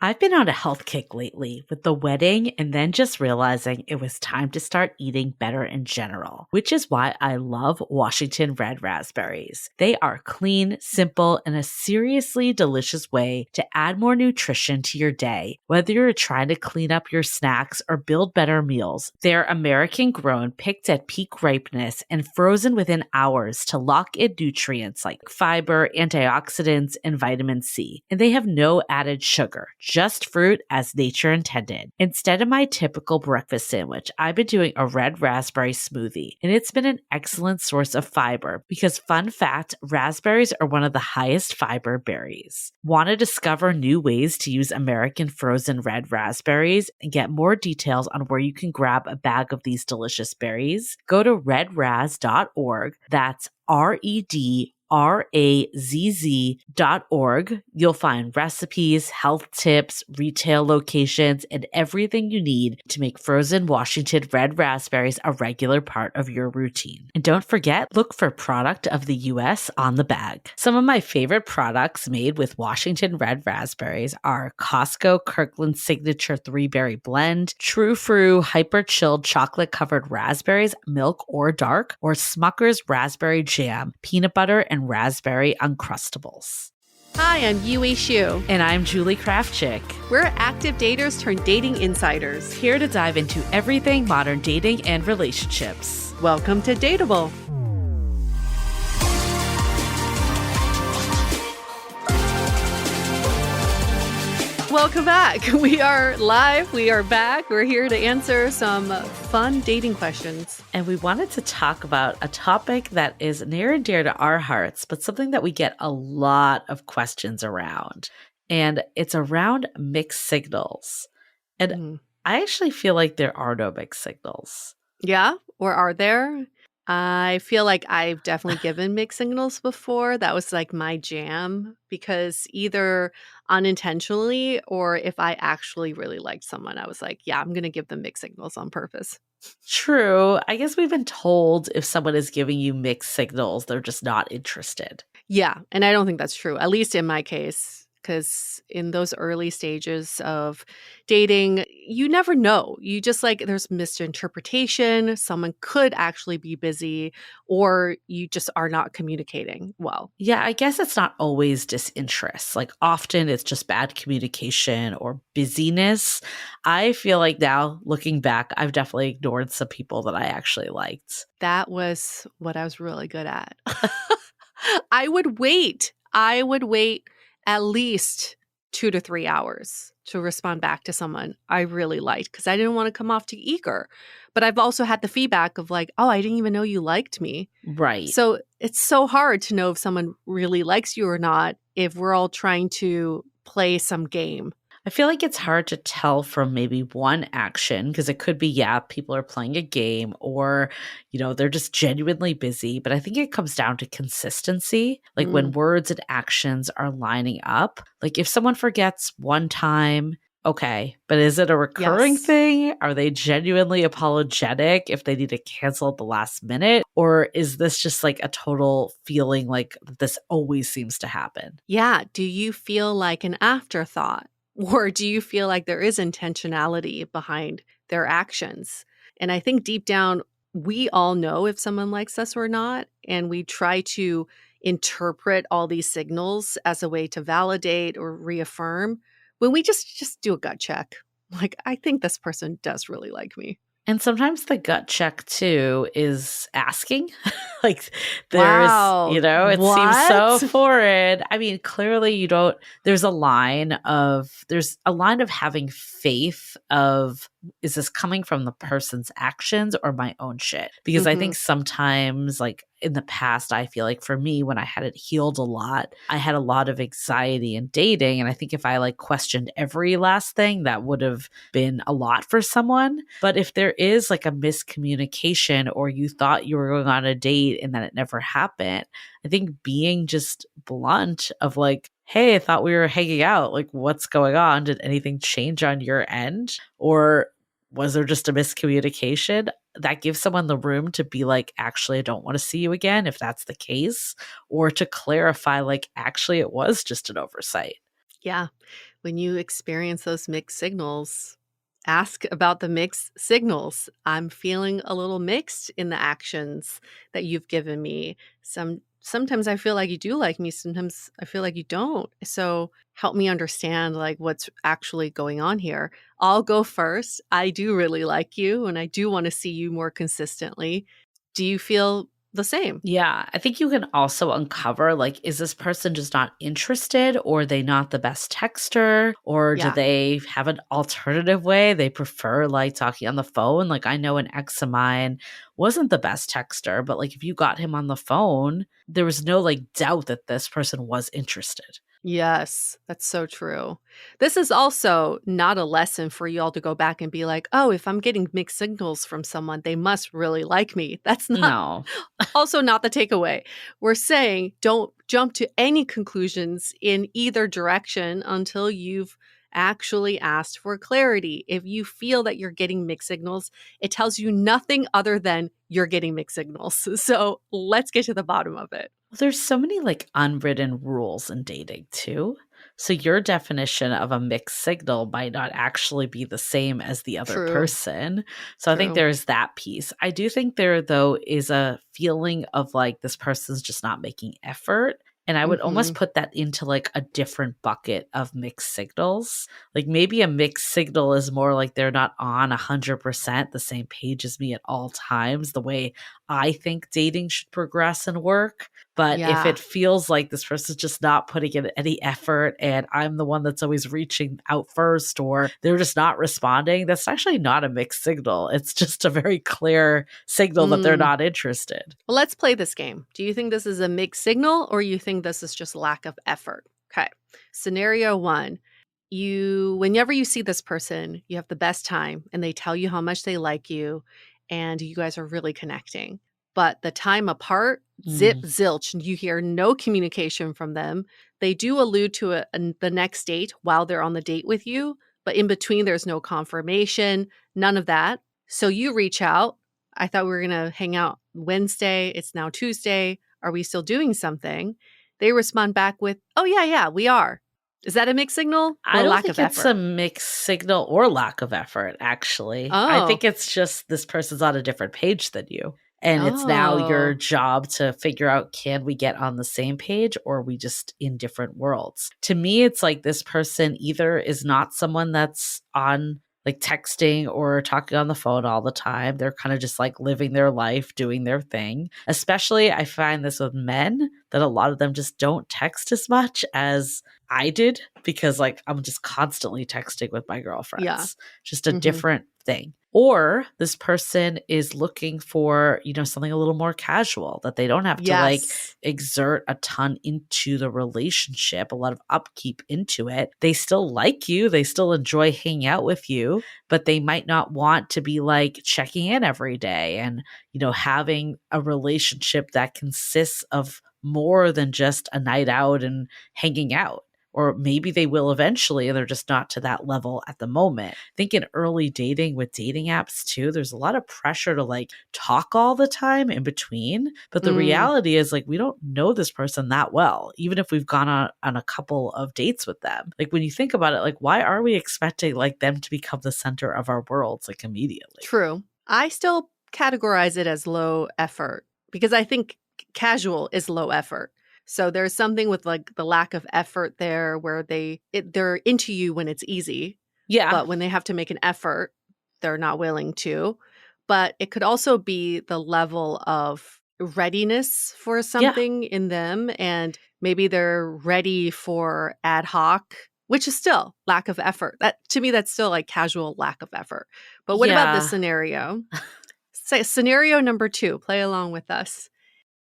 I've been on a health kick lately with the wedding and then just realizing it was time to start eating better in general, which is why I love Washington red raspberries. They are clean, simple, and a seriously delicious way to add more nutrition to your day, whether you're trying to clean up your snacks or build better meals. They're American grown, picked at peak ripeness, and frozen within hours to lock in nutrients like fiber, antioxidants, and vitamin C. And they have no added sugar, just fruit as nature intended. Instead of my typical breakfast sandwich, I've been doing a red raspberry smoothie, and it's been an excellent source of fiber because, fun fact, raspberries are one of the highest fiber berries. Want to discover new ways to use American frozen red raspberries and get more details on where you can grab a bag of these delicious berries? Go to redraz.org. That's redrazz.org. You'll find recipes, health tips, retail locations, and everything you need to make frozen Washington red raspberries a regular part of your routine. And don't forget, look for Product of the U.S. on the bag. Some of my favorite products made with Washington red raspberries are Costco Kirkland Signature 3-Berry Blend, True Fruit Hyper Chilled Chocolate Covered Raspberries, milk or dark, or Smucker's Raspberry Jam, peanut butter and raspberry Uncrustables. Hi, I'm Yue Xu. And I'm Julie Krafchick. We're active daters turned dating insiders. Here to dive into everything modern dating and relationships. Welcome to Dateable. Welcome back. We are live. We are back. We're here to answer some fun dating questions. And we wanted to talk about a topic that is near and dear to our hearts, but something that we get a lot of questions around. And it's around mixed signals. And I actually feel like there are no mixed signals. Yeah? Or are there? I feel like I've definitely given mixed signals before. That was like my jam because either unintentionally or if I actually really liked someone, I was like, yeah, I'm going to give them mixed signals on purpose. True. I guess we've been told if someone is giving you mixed signals, they're just not interested. Yeah. And I don't think that's true, at least in my case. Because in those early stages of dating, you never know. You just there's misinterpretation. Someone could actually be busy or you just are not communicating well. Yeah, I guess it's not always disinterest. Often it's just bad communication or busyness. I feel like now looking back, I've definitely ignored some people that I actually liked. That was what I was really good at. I would wait at least 2 to 3 hours to respond back to someone I really liked because I didn't want to come off too eager. But I've also had the feedback of oh, I didn't even know you liked me. Right. So it's so hard to know if someone really likes you or not if we're all trying to play some game. I feel like it's hard to tell from maybe one action because it could be, yeah, people are playing a game or, they're just genuinely busy. But I think it comes down to consistency, when words and actions are lining up. If someone forgets one time, okay, but is it a recurring thing? Are they genuinely apologetic if they need to cancel at the last minute? Or is this just a total feeling like this always seems to happen? Yeah. Do you feel like an afterthought? Or do you feel like there is intentionality behind their actions? And I think deep down, we all know if someone likes us or not. And we try to interpret all these signals as a way to validate or reaffirm when we just do a gut check. I think this person does really like me. And sometimes the gut check, too, is asking. Wow. It seems so foreign. I mean, clearly there's a line of having faith of, is this coming from the person's actions or my own shit? Because I think sometimes, in the past, I feel like for me, when I hadn't healed a lot, I had a lot of anxiety in dating. And I think if I questioned every last thing, that would have been a lot for someone. But if there is a miscommunication or you thought you were going on a date and then it never happened, I think being just blunt of hey, I thought we were hanging out. What's going on? Did anything change on your end? Or was there just a miscommunication? That gives someone the room to be actually, I don't want to see you again, if that's the case, or to clarify, actually, it was just an oversight. Yeah. When you experience those mixed signals, ask about the mixed signals. I'm feeling a little mixed in the actions that you've given me. Sometimes I feel like you do like me, sometimes I feel like you don't. So help me understand like what's actually going on here. I'll go first. I do really like you and I do want to see you more consistently. Do you feel the same? Yeah, I think you can also uncover like, is this person just not interested, or are they not the best texter, or do Yeah. they have an alternative way? They prefer like talking on the phone. Like, I know an ex of mine wasn't the best texter, but like, if you got him on the phone, there was no like doubt that this person was interested. Yes, that's so true. This is also not a lesson for y'all to go back and be like, oh, if I'm getting mixed signals from someone, they must really like me. That's not No. also not the takeaway. We're saying don't jump to any conclusions in either direction until you've actually asked for clarity. If you feel that you're getting mixed signals, it tells you nothing other than you're getting mixed signals. So let's get to the bottom of it. Well, there's so many like unwritten rules in dating too. So your definition of a mixed signal might not actually be the same as the other True, person. So I think true. there's that piece. I do think there though is a feeling of like this person's just not making effort. And I would almost Hmm. put that into like a different bucket of mixed signals. Like maybe a mixed signal is more like they're not on 100% the same page as me at all times, the way I think dating should progress and work. But if Yeah. it feels like this person's just not putting in any effort and I'm the one that's always reaching out first, or they're just not responding, that's actually not a mixed signal. It's just a very clear signal that they're Mm. not interested. Well, let's play this game. Do you think this is a mixed signal or you think this is just lack of effort? Okay. Scenario one. Whenever you see this person, you have the best time and they tell you how much they like you and you guys are really connecting. But the time apart, zip Mm. zilch, and you hear no communication from them. They do allude to the next date while they're on the date with you, but in between there's no confirmation, none of that. So you reach out. I thought we were going to hang out Wednesday. It's now Tuesday. Are we still doing something? They respond back with, oh, yeah, yeah, we are. Is that a mixed signal I or don't lack think of it's a effort? mixed signal or lack of effort, actually. I Oh, think it's just this person's on a different page than you. And it's now your oh, job to figure out, can we get on the same page, or are we just in different worlds? To me, it's like this person either is not someone that's on like texting or talking on the phone all the time. They're kind of just like living their life, doing their thing. Especially, I find this with men, that a lot of them just don't text as much as I did, because like I'm just constantly texting with my yeah. girlfriends, just a Hmm. different thing. Or this person is looking for, something a little more casual, that they don't have to like Yes. exert a ton into the relationship, a lot of upkeep into it. They still like you, they still enjoy hanging out with you, but they might not want to be like checking in every day and, having a relationship that consists of more than just a night out and hanging out. Or maybe they will eventually, and they're just not to that level at the moment. I think in early dating with dating apps too, there's a lot of pressure to like talk all the time in between. But the Mm, reality is like we don't know this person that well, even if we've gone on a couple of dates with them. Like when you think about it, like why are we expecting like them to become the center of our worlds like immediately? true. I still categorize it as low effort because I think casual is low effort. So there's something with like the lack of effort there where they're into you when it's easy, Yeah. but when they have to make an effort, they're not willing to. But it could also be the level of readiness for Yeah. something in them. And maybe they're ready for ad hoc, which is still lack of effort. That to me, that's still like casual lack of effort. But what about this Yeah. scenario? Say scenario number two, play along with us.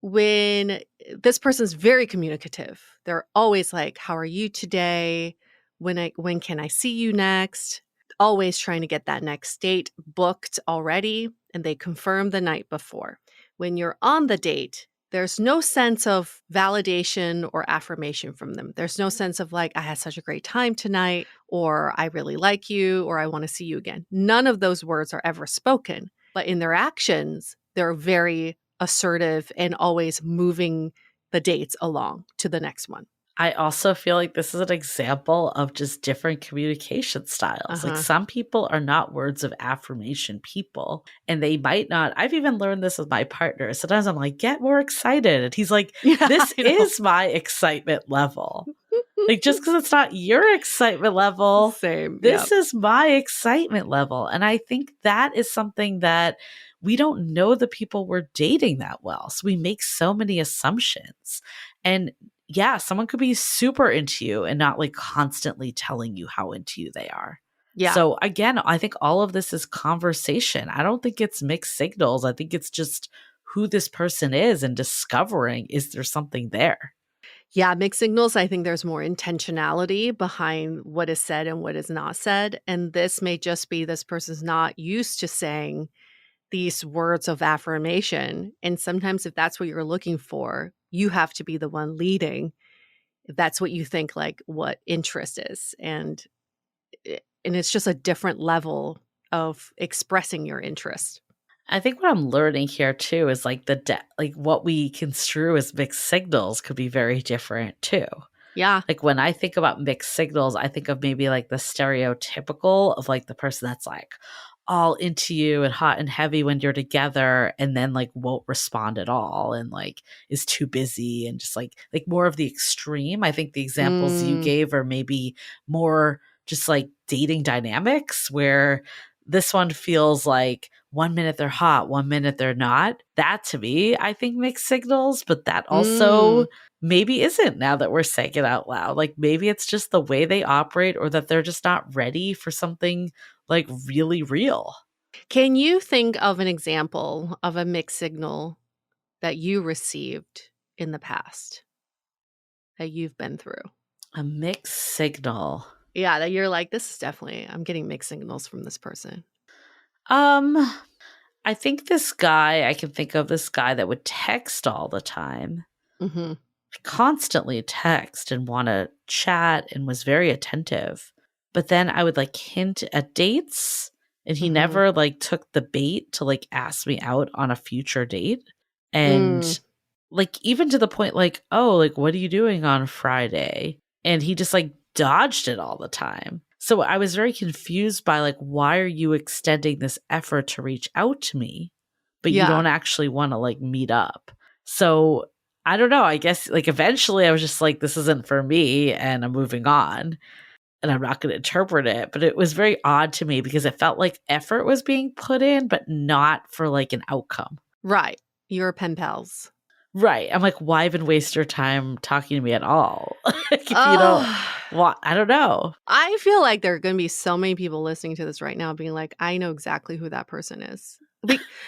When this person's very communicative, they're always like, "How are you today? When can I see you next?" Always trying to get that next date booked already, and they confirm the night before. When you're on the date, there's no sense of validation or affirmation from them. There's no sense of like, "I had such a great time tonight," or "I really like you," or "I want to see you again." None of those words are ever spoken, but in their actions, they're very assertive and always moving the dates along to the next one. I also feel like this is an example of just different communication styles. Like Uh-huh. some people are not words of affirmation people, and they might not. I've even learned this with my partner. Sometimes I'm like, get more excited. And he's like, Yeah, this I know. is my excitement level. Like just because it's not your excitement level, Same. this Yep. is my excitement level. And I think that is something that we don't know the people we're dating that well. So we make so many assumptions. And yeah, someone could be super into you and not like constantly telling you how into you they are. Yeah. So again, I think all of this is conversation. I don't think it's mixed signals. I think it's just who this person is and discovering, is there something there? Yeah, mixed signals, I think there's more intentionality behind what is said and what is not said. And this may just be this person's not used to saying these words of affirmation. And sometimes, if that's what you're looking for, you have to be the one leading. If that's what you think, like what interest is. And it's just a different level of expressing your interest. I think what I'm learning here too is like like what we construe as mixed signals could be very different too. Yeah. Like when I think about mixed signals, I think of maybe like the stereotypical of like the person that's like all into you and hot and heavy when you're together and then like won't respond at all and like is too busy and just like more of the extreme. I think the examples you Mm, gave are maybe more just like dating dynamics where this one feels like 1 minute they're hot, 1 minute they're not. That to me, I think mixed signals, but that also mm. maybe isn't now that we're saying it out loud. Like maybe it's just the way they operate or that they're just not ready for something like really real. Can you think of an example of a mixed signal that you received in the past that you've been through? A mixed signal. Yeah, that you're like, this is definitely, I'm getting mixed signals from this person. Um, I think this guy, I can think of this guy that would text all the time, Hmm. constantly text and want to chat and was very attentive. But then I would like hint at dates and he Hmm. never like took the bait to like ask me out on a future date. Mm, And like even to the point like, oh, like what are you doing on Friday? And he just like dodged it all the time. So I was very confused by like, why are you extending this effort to reach out to me, but you yeah. don't actually want to like meet up? So I don't know. I guess like eventually I was just like, this isn't for me and I'm moving on and I'm not going to interpret it. But it was very odd to me because it felt like effort was being put in, but not for like an outcome. Right. You're pen pals. Right. I'm like, why even waste your time talking to me at all? Like, if you don't Oh, want, I don't know. I feel like there are going to be so many people listening to this right now being like, I know exactly who that person is.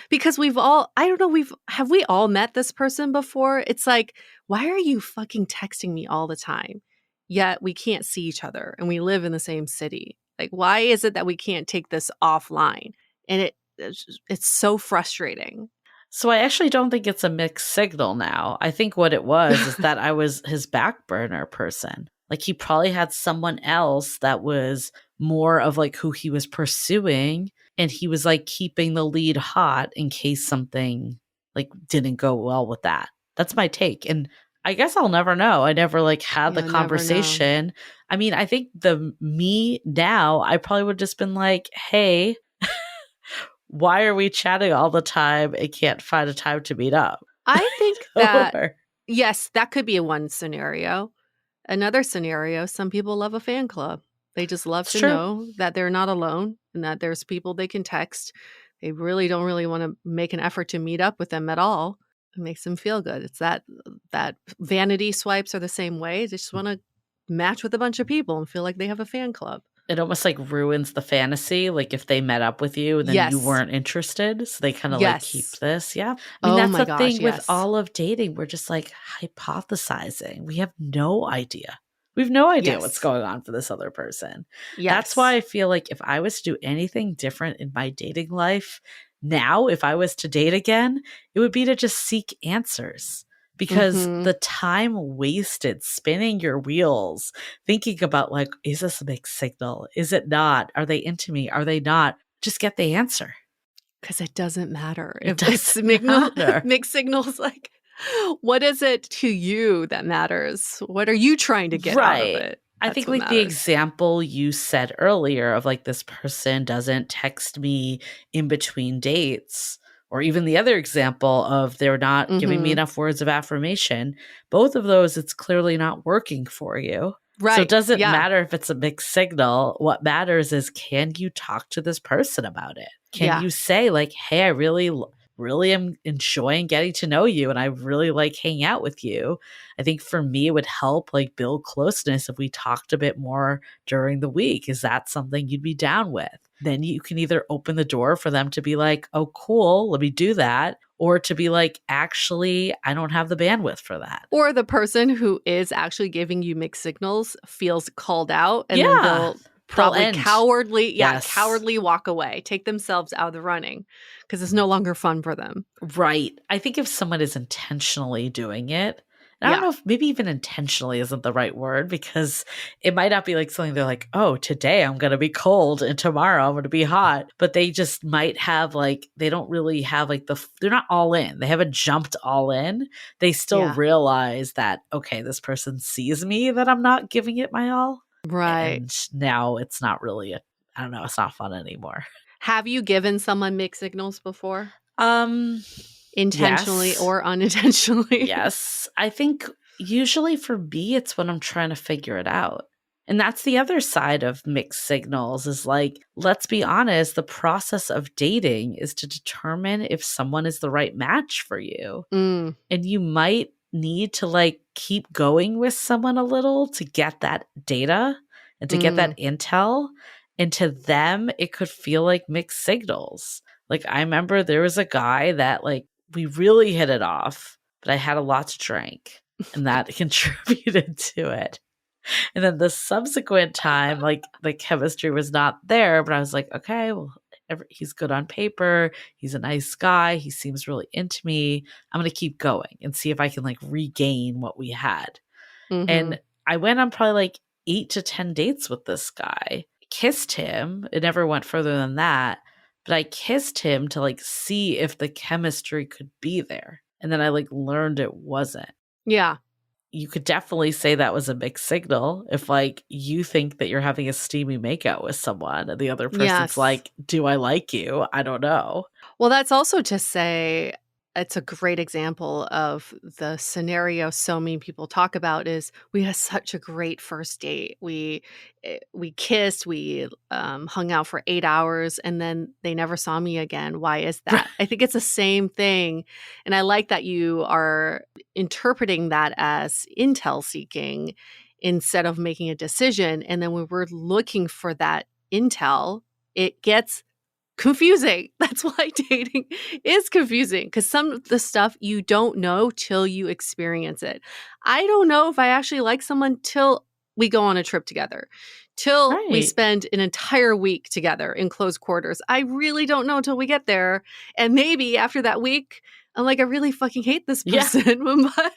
Because we've all, I don't know, have we all met this person before? It's like, why are you fucking texting me all the time? Yet we can't see each other and we live in the same city. Like, why is it that we can't take this offline? And it's so frustrating. So I actually don't think it's a mixed signal now. I think what it was is that I was his back burner person. Like he probably had someone else that was more of like who he was pursuing and he was like keeping the lead hot in case something like didn't go well with that. That's my take. And I guess I'll never know. I never like had the You'll never know. conversation. I mean, I think the me now, I probably would have just been like, "Hey, why are we chatting all the time and can't find a time to meet up?" I think that, Or yes, that could be a one scenario. Another scenario, some people love a fan club. They just love it's to true. know that they're not alone and that there's people they can text. They really don't really want to make an effort to meet up with them at all. It makes them feel good. It's that vanity swipes are the same way. They just want to match with a bunch of people and feel like they have a fan club. It almost like ruins the fantasy. Like if they met up with you and then you Yes. weren't interested. So they kind of like keep Yes. this. Yeah. I mean, Oh that's my the gosh, thing with yes. all of dating. We're just like hypothesizing. We have no idea. We have no idea what's Yes. going on for this other person. That's why Yes. I feel like if I was to do anything different in my dating life now, if I was to date again, it would be to just seek answers. Because Mhm. the time wasted spinning your wheels, thinking about like, is this a mixed signal? Is it not? Are they into me? Are they not? Just get the answer. Because it doesn't matter It if it's doesn't matter. mixed signals. Like, What is it to you that matters? What are you trying to get out of Right. it? I That's think what like the matters. example you said earlier of like this person doesn't text me in between dates, or even the other example of they're not giving me Mhm. enough words of affirmation, both of those, it's clearly not working for you. So it Right. doesn't Yeah. matter if it's a mixed signal. What matters is, can you talk to this person about it? Can Yeah. you say like, hey, I really am enjoying getting to know you and I really like hanging out with you. I think for me, it would help like build closeness if we talked a bit more during the week. Is that something you'd be down with? Then you can either open the door for them to be like, oh, cool, let me do that. Or to be like, actually, I don't have the bandwidth for that. Or the person who is actually giving you mixed signals feels called out, and then Yeah, they'll they'll probably end. Yes. cowardly walk away, take themselves out of the running because it's no longer fun for them. Right. I think if someone is intentionally doing it, and I don't Yeah. know if maybe even intentionally isn't the right word, because it might not be like something they're like, oh, today I'm going to be cold and tomorrow I'm going to be hot. But they just might have like, they don't really have like they're not all in. They haven't jumped all in. They still Yeah. realize that, okay, this person sees me that I'm not giving it my all. Right. And now it's not really I don't know, it's not fun anymore. Have you given someone mixed signals before? Um, Intentionally yes. or unintentionally? Yes. I think usually for me, it's when I'm trying to figure it out. And that's the other side of mixed signals is like, let's be honest, the process of dating is to determine if someone is the right match for you. Mm, And you might need to like keep going with someone a little to get that data and to get mm. that intel. And to them, it could feel like mixed signals. Like I remember there was a guy that like we really hit it off, but I had a lot to drink and that contributed to it. And then the subsequent time, like the chemistry was not there, but I was like, okay, well, he's good on paper. He's a nice guy. He seems really into me. I'm going to keep going and see if I can like regain what we had. Mhm. And I went on probably like 8 to 10 dates with this guy, kissed him. It never went further than that. But I kissed him to like see if the chemistry could be there. And then I like learned it wasn't. Yeah. You could definitely say that was a mixed signal if like you think that you're having a steamy makeout with someone and the other person's Yes. like, do I like you? I don't know. Well, that's also to say it's a great example of the scenario so many people talk about is we had such a great first date. We kissed, we hung out for 8 hours, and then they never saw me again. Why is that? I think it's the same thing. And I like that you are interpreting that as intel seeking instead of making a decision. And then when we're looking for that intel, it gets confusing. That's why dating is confusing because some of the stuff you don't know till you experience it. I don't know if I actually like someone till we go on a trip together, till we Right. spend an entire week together in close quarters. I really don't know till we get there. And maybe after that week, I'm like, I really fucking hate this Yeah. person, but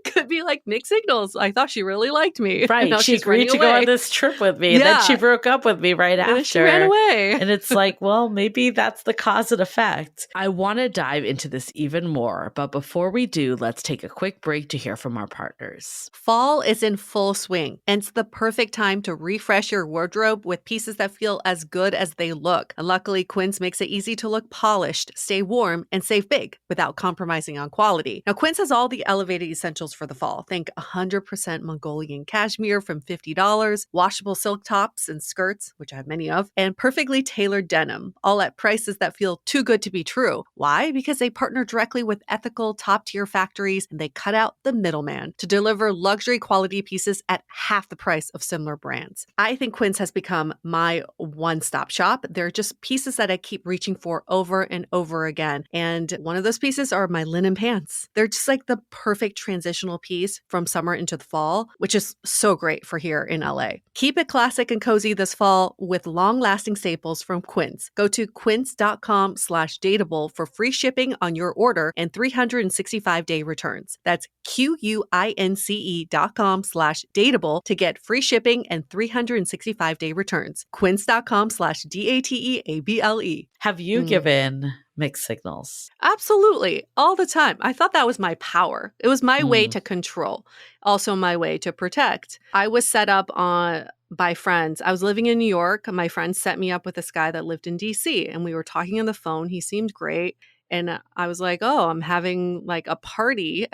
could be like mixed signals. I thought she really liked me. And Right. now She she's agreed running to go on away. this trip with me. And then she Yeah. broke up with me right And then she ran after. away. And it's like, well, maybe that's the cause and effect. I want to dive into this even more. But before we do, let's take a quick break to hear from our partners. Fall is in full swing, and it's the perfect time to refresh your wardrobe with pieces that feel as good as they look. And luckily, Quince makes it easy to look polished, stay warm, and save big without compromising on quality. Now, Quince has all the elevated essentials for the fall. Think 100% Mongolian cashmere from $50, washable silk tops and skirts, which I have many of, and perfectly tailored denim, all at prices that feel too good to be true. Why? Because they partner directly with ethical, top-tier factories, and they cut out the middleman to deliver luxury quality pieces at half the price of similar brands. I think Quince has become my one-stop shop. They're just pieces that I keep reaching for over and over again. And one of those pieces are my linen pants. They're just like the perfect transitional piece from summer into the fall, which is so great for here in LA. Keep it classic and cozy this fall with long-lasting staples from Quince. Go to quince.com/dateable for free shipping on your order and 365-day returns. That's QUINCE.com/dateable to get free shipping and 365-day returns. Quince.com/DATEABLE. Have you given mixed signals? Absolutely. All the time. I thought that was my power. It was my way Mm. to control, also my way to protect. I was set up on by friends. I was living in New York. My friend set me up with this guy that lived in DC, and we were talking on the phone. He seemed great. And I was like, "Oh, I'm having like a party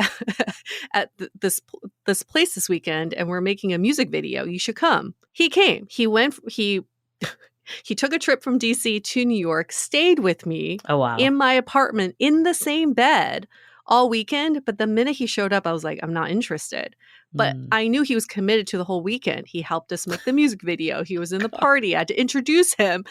at this place this weekend, and we're making a music video. You should come." He came. He took a trip from DC to New York, stayed with me Oh, wow. in my apartment in the same bed all weekend. But the minute he showed up, I was like, I'm not interested. But Mm. I knew he was committed to the whole weekend. He helped us make the music video. He was in the party. I had to introduce him.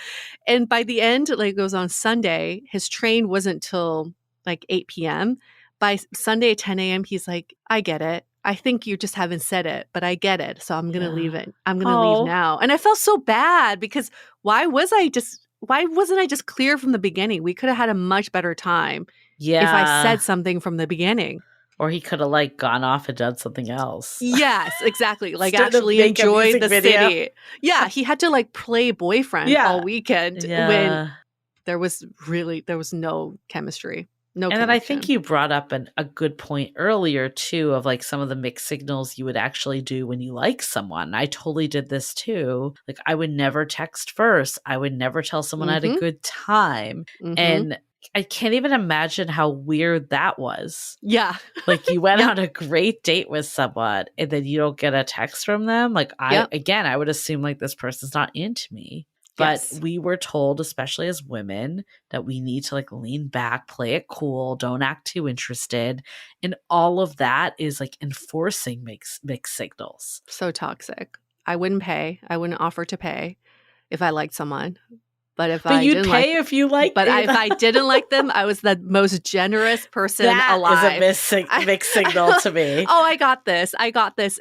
And by the end, like it was on Sunday, his train wasn't till like 8 p.m. By Sunday at 10 a.m., he's like, I get it. I think you just haven't said it, but I get it. So I'm going to leave Yeah. it. I'm going to leave Oh, now. And I felt so bad because why wasn't I just clear from the beginning? We could have had a much better time if I yeah. said something from the beginning. Or he could have like gone off and done something else. Yes, exactly. Like Instead of actually make a enjoy music the video. city. Yeah, he had to like play boyfriend all weekend when Yeah. there was no chemistry, no And then I think connection. you brought up a good point earlier too of like some of the mixed signals you would actually do when you like someone. I totally did this too. Like I would never text first. I would never tell someone I had a good time. And I can't even imagine how weird that was. Yeah. Like you went Yep. on a great date with someone and then you don't get a text from them. Like I would assume like this person's not into me. But Yes. we were told, especially as women, that we need to like lean back, play it cool, don't act too interested. And all of that is like enforcing mixed signals. So toxic. I wouldn't pay. I wouldn't offer to pay if I liked someone. But if I you'd didn't pay like, if you liked but it. if I didn't like them, I was the most generous person alive. That is a mixed signal to me. Oh, I got this.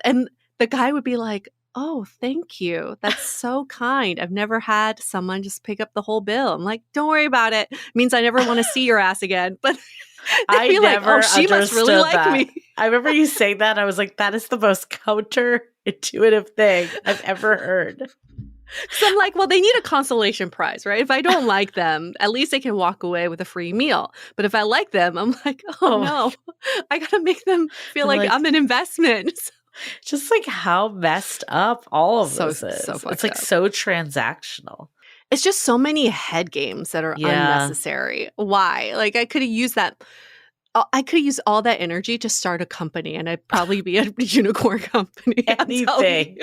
And the guy would be like, oh, thank you. That's so kind. I've never had someone just pick up the whole bill. I'm like, don't worry about it. It means I never want to see your ass again. But I be like, never oh, she must really like that. me. I remember you saying that. And I was like, that is the most counterintuitive thing I've ever heard. So I'm like, well, they need a consolation prize, right? If I don't like them, at least they can walk away with a free meal. But if I like them, I'm like, oh no, I got to make them feel like I'm an investment. Just like how messed up all of this is. So it's like so transactional. It's just so many head games that are unnecessary. Why? Like I could have used that. I could use all that energy to start a company and I'd probably be a unicorn company. Anything.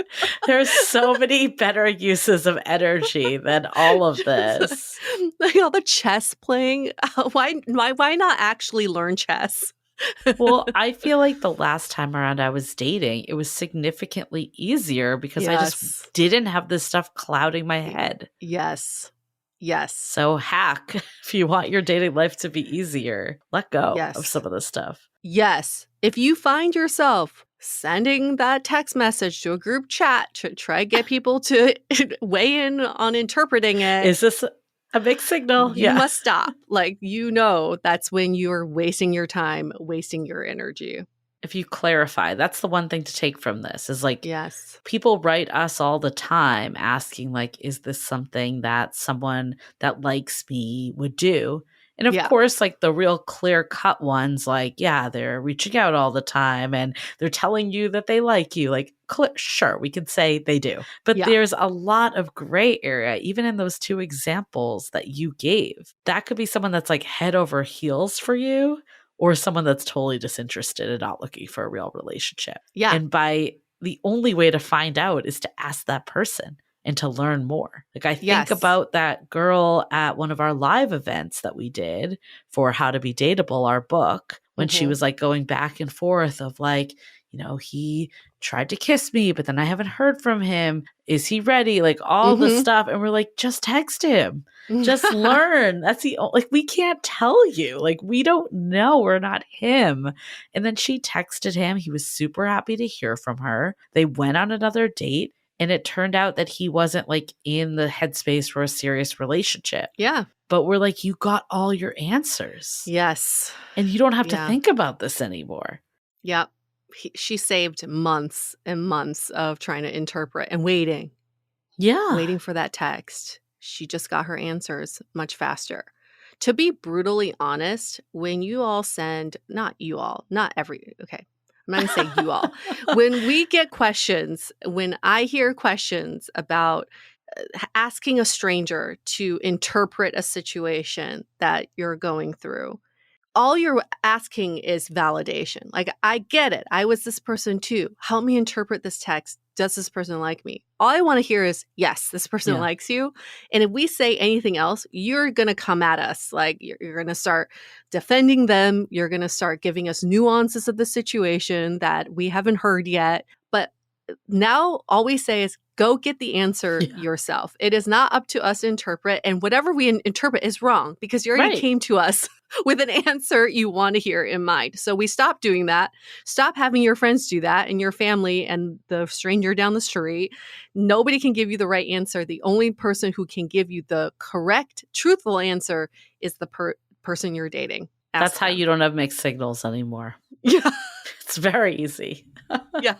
There's so many better uses of energy than all of this. Like all the chess playing. Why not actually learn chess? Well, I feel like the last time around I was dating, it was significantly easier because I just didn't have this stuff clouding my head. Yes. So hack, if you want your dating life to be easier, let go of some of this stuff. Yes. If you find yourself sending that text message to a group chat to try to get people to weigh in on interpreting it. Is this a mixed signal? You must stop. Like, that's when you're wasting your time, wasting your energy. If you clarify, that's the one thing to take from this is like, people write us all the time asking like, is this something that someone that likes me would do? And of course, like the real clear cut ones, like, they're reaching out all the time and they're telling you that they like you. Like, sure, we could say they do. But there's a lot of gray area, even in those two examples that you gave. That could be someone that's like head over heels for you, or someone that's totally disinterested and not looking for a real relationship. Yeah. And the only way to find out is to ask that person and to learn more. Like I think about that girl at one of our live events that we did for How to Be Dateable, our book, when she was like going back and forth of like, he tried to kiss me, but then I haven't heard from him. Is he ready? Like all this stuff. And we're like, just text him. Just learn. That's we can't tell you. Like, we don't know. We're not him. And then she texted him. He was super happy to hear from her. They went on another date. And it turned out that he wasn't like in the headspace for a serious relationship. Yeah. But we're like, you got all your answers. Yes. And you don't have to think about this anymore. Yep. She saved months and months of trying to interpret and waiting. Yeah. Waiting for that text. She just got her answers much faster. To be brutally honest, when you all send, not you all, not every, okay, I'm not going to say you all. When we get questions, when I hear questions about asking a stranger to interpret a situation that you're going through, all you're asking is validation. Like, I get it. I was this person too. Help me interpret this text. Does this person like me? All I want to hear is, yes, this person likes you. And if we say anything else, you're going to come at us. Like, you're going to start defending them. You're going to start giving us nuances of the situation that we haven't heard yet. But now all we say is, go get the answer yourself. It is not up to us to interpret. And whatever we interpret is wrong because you already came to us with an answer you want to hear in mind. So we stop doing that. Stop having your friends do that and your family and the stranger down the street. Nobody can give you the right answer. The only person who can give you the correct, truthful answer is the person you're dating. That's how you don't have mixed signals anymore. Yeah. It's very easy. Yeah.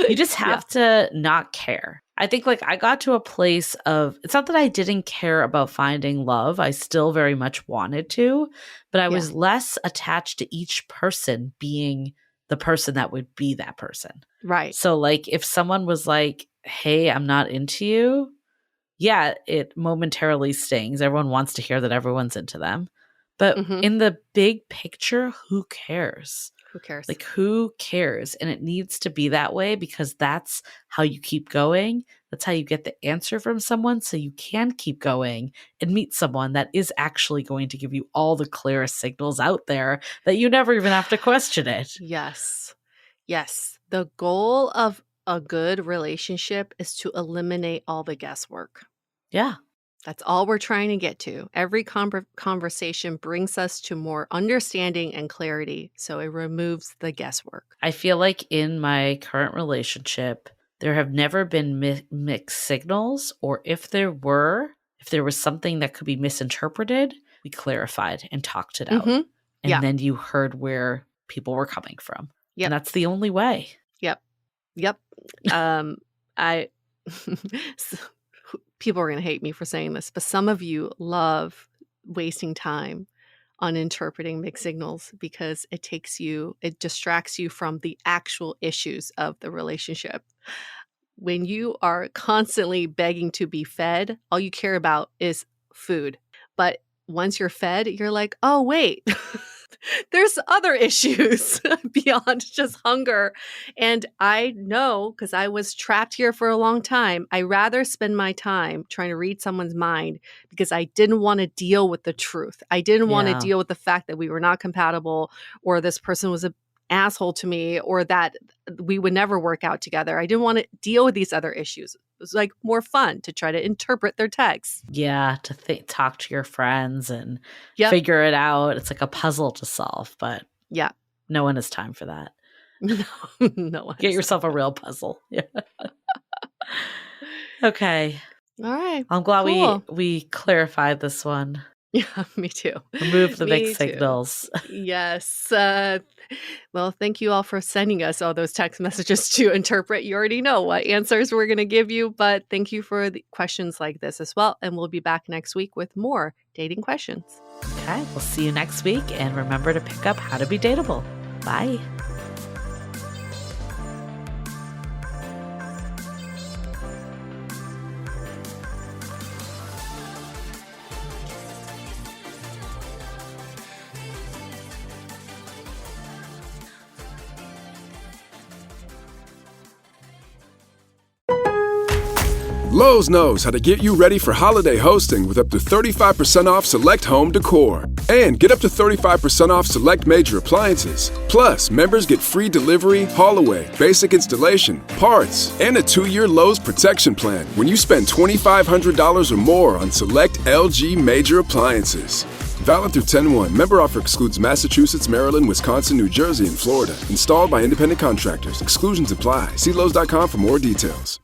You just have to not care. I think like I got to a place of, it's not that I didn't care about finding love. I still very much wanted to, but I was less attached to each person being the person that would be that person. Right. So like if someone was like, hey, I'm not into you. Yeah, it momentarily stings. Everyone wants to hear that everyone's into them. But in the big picture, who cares? Who cares? Like, who cares? And it needs to be that way because that's how you keep going. That's how you get the answer from someone so you can keep going and meet someone that is actually going to give you all the clearest signals out there that you never even have to question it. Yes. Yes. The goal of a good relationship is to eliminate all the guesswork. Yeah. That's all we're trying to get to. Every conversation brings us to more understanding and clarity, so it removes the guesswork. I feel like in my current relationship, there have never been mixed signals, or if there was something that could be misinterpreted, we clarified and talked it out. And then you heard where people were coming from. Yep. And that's the only way. Yep. People are going to hate me for saying this, but some of you love wasting time on interpreting mixed signals because it distracts you from the actual issues of the relationship. When you are constantly begging to be fed, all you care about is food. But once you're fed, you're like, oh, wait. There's other issues beyond just hunger. And I know, because I was trapped here for a long time, I rather spend my time trying to read someone's mind because I didn't want to deal with the truth. I didn't want to deal with the fact that we were not compatible or this person was an asshole to me or that we would never work out together. I didn't want to deal with these other issues. It was like more fun to try to interpret their texts. Yeah, to talk to your friends and figure it out. It's like a puzzle to solve, but no one has time for that. No one. Get yourself a real puzzle. Yeah. Okay. All right. I'm glad we clarified this one. Yeah, me too. Remove the mixed signals. Yes. Well, thank you all for sending us all those text messages to interpret. You already know what answers we're going to give you, but thank you for the questions like this as well. And we'll be back next week with more dating questions. Okay. We'll see you next week. And remember to pick up How to Be Dateable. Bye. Lowe's knows how to get you ready for holiday hosting with up to 35% off select home decor. And get up to 35% off select major appliances. Plus, members get free delivery, haul-away, basic installation, parts, and a 2-year Lowe's protection plan when you spend $2,500 or more on select LG major appliances. Valid through 10/1. Member offer excludes Massachusetts, Maryland, Wisconsin, New Jersey, and Florida. Installed by independent contractors. Exclusions apply. See Lowe's.com for more details.